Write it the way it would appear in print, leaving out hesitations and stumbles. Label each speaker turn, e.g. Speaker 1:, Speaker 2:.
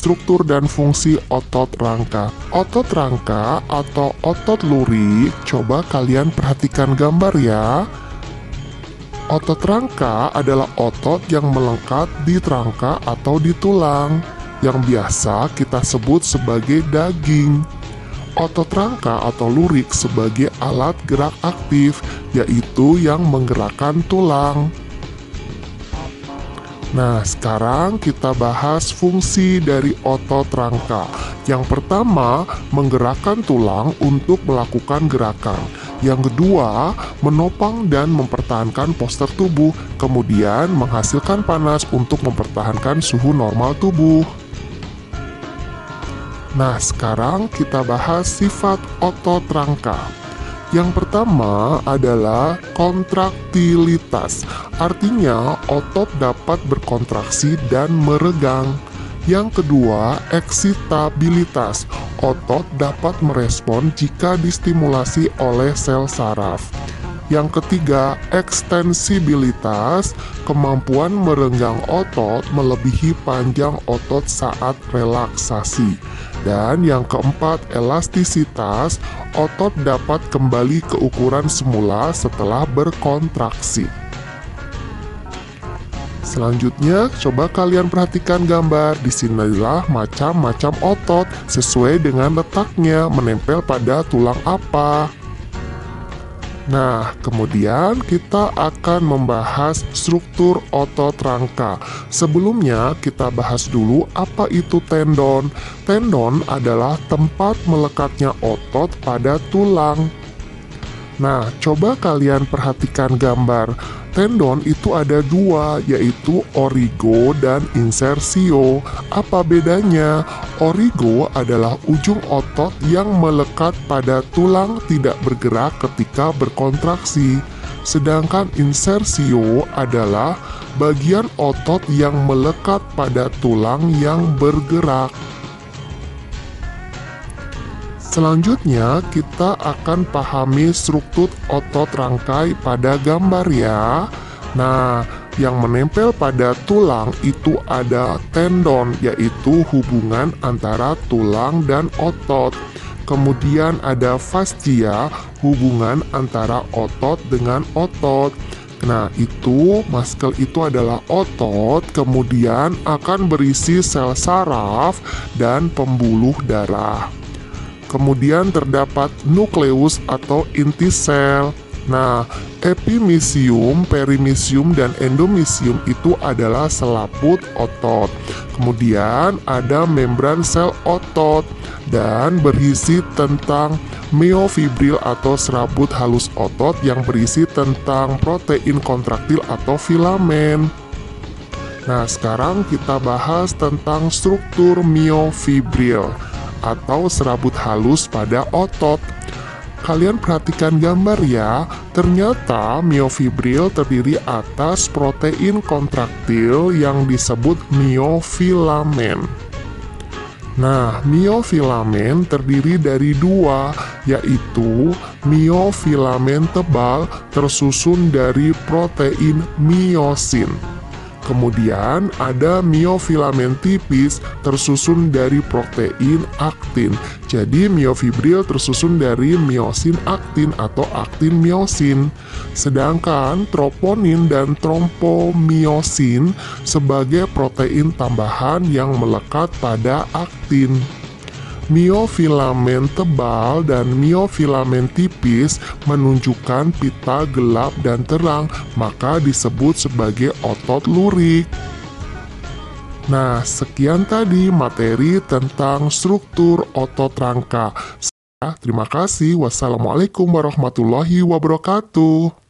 Speaker 1: struktur dan fungsi otot rangka. Otot rangka atau otot lurik, coba kalian perhatikan gambar ya. Otot rangka adalah otot yang melekat di rangka atau di tulang, yang biasa kita sebut sebagai daging. Otot rangka atau lurik sebagai alat gerak aktif, yaitu yang menggerakkan tulang. Nah, sekarang kita bahas fungsi dari otot rangka. Yang pertama, menggerakkan tulang untuk melakukan gerakan. Yang kedua, menopang dan mempertahankan postur tubuh. Kemudian, menghasilkan panas untuk mempertahankan suhu normal tubuh. Nah, sekarang kita bahas sifat otot rangka. Yang pertama adalah kontraktilitas, artinya otot dapat berkontraksi dan meregang. Yang kedua, eksitabilitas, otot dapat merespon jika distimulasi oleh sel saraf. Yang ketiga, ekstensibilitas, kemampuan merenggang otot melebihi panjang otot saat relaksasi. Dan yang keempat, elastisitas, otot dapat kembali ke ukuran semula setelah berkontraksi. Selanjutnya, coba kalian perhatikan gambar. Disinilah macam-macam otot sesuai dengan letaknya menempel pada tulang apa. Nah, kemudian kita akan membahas struktur otot rangka. Sebelumnya, kita bahas dulu apa itu tendon. Tendon adalah tempat melekatnya otot pada tulang. Nah, coba kalian perhatikan gambar. Tendon itu ada dua, yaitu origo dan insersio. Apa bedanya? Origo adalah ujung otot yang melekat pada tulang tidak bergerak ketika berkontraksi. Sedangkan insersio adalah bagian otot yang melekat pada tulang yang bergerak. Selanjutnya, kita akan pahami struktur otot rangkai pada gambar ya. Nah, yang menempel pada tulang itu ada tendon, yaitu hubungan antara tulang dan otot. Kemudian ada fascia, hubungan antara otot dengan otot. Nah, muscle itu adalah otot, kemudian akan berisi sel saraf dan pembuluh darah. Kemudian terdapat nukleus atau inti sel. Nah, epimisium, perimisium, dan endomisium itu adalah selaput otot. Kemudian ada membran sel otot dan berisi tentang myofibril atau serabut halus otot yang berisi tentang protein kontraktil atau filamen. Nah, sekarang kita bahas tentang struktur myofibril atau serabut halus pada otot. Kalian perhatikan gambar ya, ternyata myofibril terdiri atas protein kontraktil yang disebut myofilamen. Nah, myofilamen terdiri dari dua, yaitu myofilamen tebal tersusun dari protein myosin. Kemudian ada myofilamen tipis tersusun dari protein aktin. Jadi myofibril tersusun dari myosin aktin atau aktin myosin. Sedangkan troponin dan trombomyosin sebagai protein tambahan yang melekat pada aktin. Myofilamen tebal dan myofilamen tipis menunjukkan pita gelap dan terang, maka disebut sebagai otot lurik. Nah, sekian tadi materi tentang struktur otot rangka. Terima kasih. Wassalamualaikum warahmatullahi wabarakatuh.